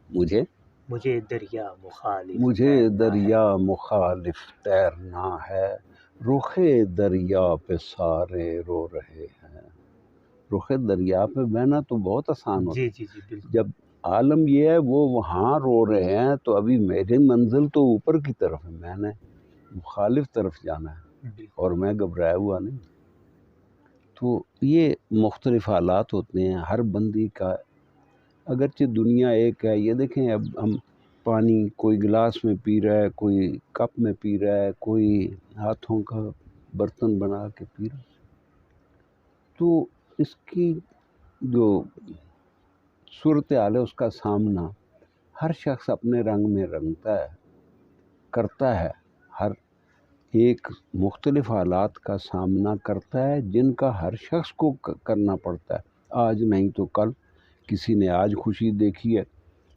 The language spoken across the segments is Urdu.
مجھے دریا مخالف مجھے تیرنا ہے، دریا مخالف تیرنا ہے، رخ دریا پہ سارے رو رہے ہیں۔ رخ دریا پہ بہنا تو بہت آسان ہوتا جی ہے، جی جی بالکل جب عالم یہ ہے وہ وہاں رو رہے ہیں تو ابھی میری منزل تو اوپر کی طرف ہے، میں نے مخالف طرف جانا ہے بالکل اور میں گھبرایا ہوا نہیں۔ تو یہ مختلف حالات ہوتے ہیں ہر بندی کا، اگرچہ دنیا ایک ہے۔ یہ دیکھیں اب ہم پانی کوئی گلاس میں پی رہا ہے، کوئی کپ میں پی رہا ہے، کوئی ہاتھوں کا برتن بنا کے پی رہا ہے، تو اس کی جو صورتحال ہے اس کا سامنا ہر شخص اپنے رنگ میں رنگتا ہے، کرتا ہے، ہر ایک مختلف حالات کا سامنا کرتا ہے جن کا ہر شخص کو کرنا پڑتا ہے۔ آج نہیں تو کل، کسی نے آج خوشی دیکھی ہے،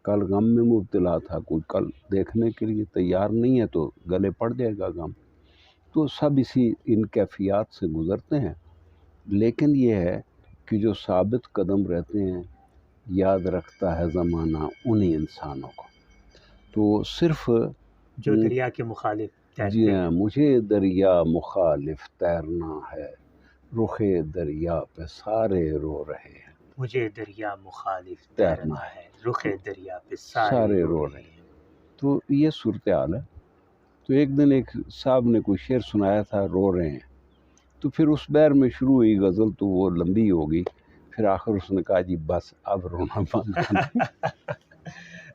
کل غم میں مبتلا تھا، کوئی کل دیکھنے کے لیے تیار نہیں ہے تو گلے پڑ جائے گا غم۔ تو سب اسی ان کیفیات سے گزرتے ہیں، لیکن یہ ہے کہ جو ثابت قدم رہتے ہیں یاد رکھتا ہے زمانہ انہی انسانوں کو۔ تو صرف جو دریا کے مخالف جی تیرتے ہاں، ہیں، مجھے دریا مخالف تیرنا ہے، رخ دریا پہ سارے رو رہے ہیں، مجھے دریا مخالف تیرنا تیرنا ہے، رخ تو دریا پہ سارے سارے رو رو رہے رہے ہیں۔ ہیں۔ تو یہ صورتحال ہے۔ تو ایک دن ایک صاحب نے کوئی شعر سنایا تھا، رو رہے ہیں، تو پھر اس بیر میں شروع ہوئی غزل، تو وہ لمبی ہو گئی، پھر آخر اس نے کہا جی بس اب رونا بند کرنا۔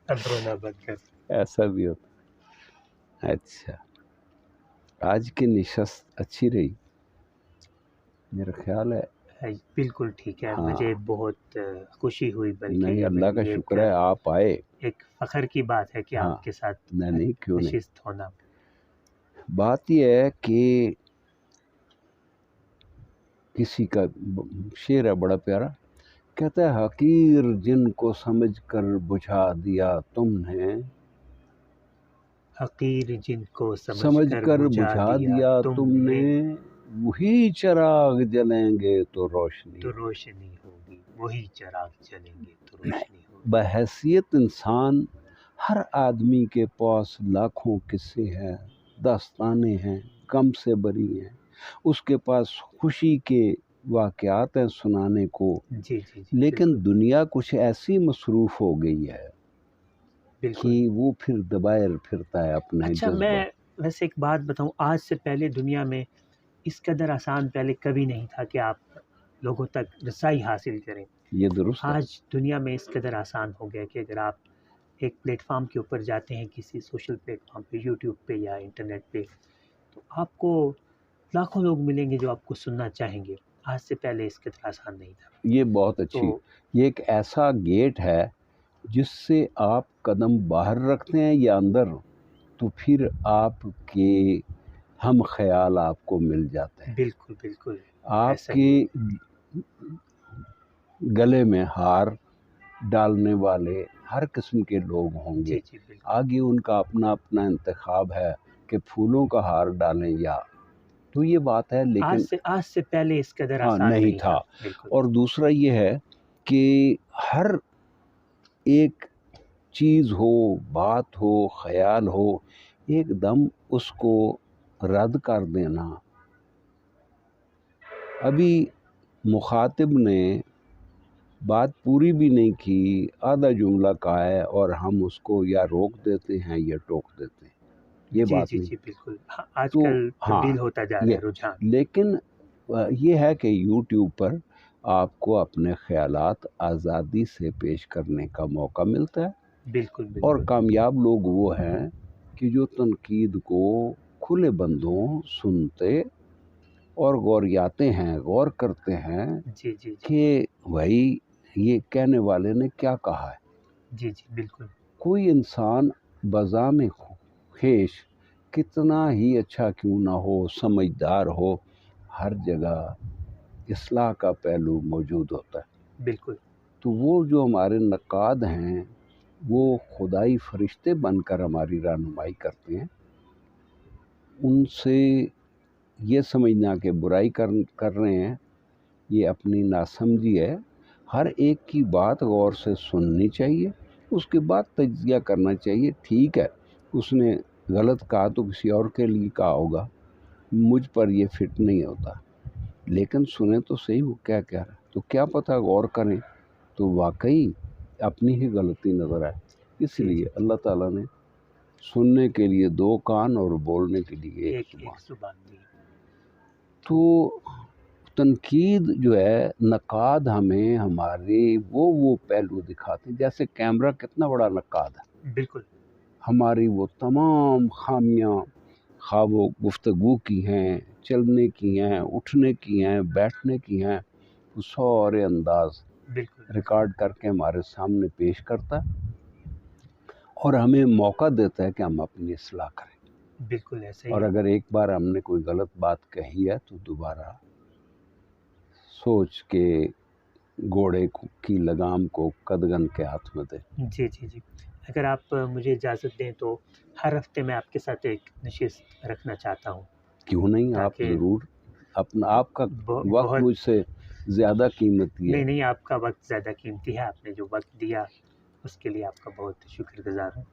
اب رونا بند کر۔ ایسا بھی ہوتا ہے۔ اچھا، آج کی نشست اچھی رہی میرا خیال ہے۔ بالکل ٹھیک ہے، ہاں، مجھے بہت خوشی ہوئی، بلکہ نہیں یہ اللہ میرے کا لیے شکر ہے آپ آئے۔ ایک فخر کی بات ہے کہ ہاں، آپ کے ساتھ نہیں کیوں نہیں۔ نشست ہونا۔ بات یہ ہے کہ کسی کا شعر ہے بڑا پیارا، کہتا ہے حقیر جن کو سمجھ کر بجھا دیا تم نے، حقیر جن کو سمجھ کر بجھا دیا تم نے، وہی چراغ جلیں گے تو روشنی تو ہو۔ روشنی ہوگی، وہی چراغ چلیں گے تو روشنی ہوگی۔ بحیثیت انسان ہر آدمی کے پاس لاکھوں قصے ہیں، داستانیں ہیں، غم سے بری ہیں، اس کے پاس خوشی کے واقعات ہیں سنانے کو، جی جی جی لیکن بالکل دنیا کچھ ایسی مصروف ہو گئی ہے کہ بالکل۔ وہ پھر دبائے پھرتا ہے اپنے اچھا، میں جذبات۔ ویسے ایک بات بتاؤں، آج سے پہلے دنیا میں اس قدر آسان پہلے کبھی نہیں تھا کہ آپ لوگوں تک رسائی حاصل کریں۔ یہ درست ہے۔ آج دنیا میں اس قدر آسان ہو گیا کہ اگر آپ ایک پلیٹ فارم کے اوپر جاتے ہیں، کسی سوشل پلیٹ فارم پہ، یوٹیوب پہ یا انٹرنیٹ پہ، تو آپ کو لاکھوں لوگ ملیں گے جو آپ کو سننا چاہیں گے۔ آج سے پہلے اس قدر آسان نہیں تھا۔ یہ بہت اچھی، تو یہ ایک ایسا گیٹ ہے جس سے آپ قدم باہر رکھتے ہیں یا اندر، تو پھر آپ کے ہم خیال آپ کو مل جاتے ہیں، بالکل بالکل آپ ایسا کے ہی ہے۔ گلے میں ہار ڈالنے والے ہر قسم کے لوگ ہوں گے، جی جی بالکل آگے ان کا اپنا اپنا انتخاب ہے کہ پھولوں کا ہار ڈالیں یا، تو یہ بات ہے، لیکن آج سے پہلے اس قدر ہاں آسان نہیں نہیں تھا۔ تھا۔ بالکل اور دوسرا یہ ہے کہ ہر ایک چیز ہو، بات ہو، خیال ہو، ایک دم اس کو رد کر دینا، ابھی مخاطب نے بات پوری بھی نہیں کی، آدھا جملہ کہا ہے اور ہم اس کو یا روک دیتے ہیں یا ٹوک دیتے ہیں، یہ جی بات جی نہیں۔ جی بالکل، آج تو کل ہاں، تبدیل ہوتا جا رہا یہ ہے رجحان۔ لیکن یہ ہے کہ یوٹیوب پر آپ کو اپنے خیالات آزادی سے پیش کرنے کا موقع ملتا ہے، بالکل اور بالکل کامیاب لوگ وہ ہیں کہ جو تنقید کو کھلے بندوں سنتے اور غوریاتے ہیں، غور کرتے ہیں جی جی جی کہ بھائی یہ کہنے والے نے کیا کہا ہے۔ جی جی بالکل کوئی انسان بذام خیش کتنا ہی اچھا کیوں نہ ہو، سمجھدار ہو، ہر جگہ اصلاح کا پہلو موجود ہوتا ہے۔ بالکل تو وہ جو ہمارے نقاد ہیں وہ خدائی فرشتے بن کر ہماری رہنمائی کرتے ہیں، ان سے یہ سمجھنا کہ برائی کر رہے ہیں یہ اپنی ناسمجھی ہے۔ ہر ایک کی بات غور سے سننی چاہیے، اس کے بعد تجزیہ کرنا چاہیے. ٹھیک ہے اس نے غلط کہا تو کسی اور کے لیے کہا ہوگا, مجھ پر یہ فٹ نہیں ہوتا, لیکن سنیں تو صحیح وہ کیا کہہ رہا ہے, تو کیا پتہ غور کریں تو واقعی اپنی ہی غلطی نظر آئے. اس جی لیے جی اللہ تعالیٰ نے سننے کے لیے 2 کان اور بولنے کے لیے ایک ایک زبان. زبان دی. تو تنقید جو ہے, نقاد ہمیں ہمارے وہ پہلو دکھاتے ہیں. جیسے کیمرہ کتنا بڑا نقاد ہے, بالکل ہماری وہ تمام خامیاں, خواہ وہ گفتگو کی ہیں, چلنے کی ہیں, اٹھنے کی ہیں, بیٹھنے کی ہیں, وہ سارے انداز بالکل ریکارڈ کر کے ہمارے سامنے پیش کرتا ہے اور ہمیں موقع دیتا ہے کہ ہم اپنی اصلاح کریں. بالکل ایسا ہی اور ہے. اگر ایک بار ہم نے کوئی غلط بات کہی ہے تو دوبارہ سوچ کے گھوڑے کی لگام کو قدغن کے ہاتھ میں دیں. جی جی جی اگر آپ مجھے اجازت دیں تو ہر ہفتے میں آپ کے ساتھ ایک نشست رکھنا چاہتا ہوں, کیوں نہیں, آپ تاکہ ضرور. آپ کا وقت بہت مجھ سے زیادہ قیمتی ہے. نہیں آپ کا وقت زیادہ قیمتی ہے, آپ نے جو وقت دیا اس کے لیے آپ کا بہت شکر گزار ہوں.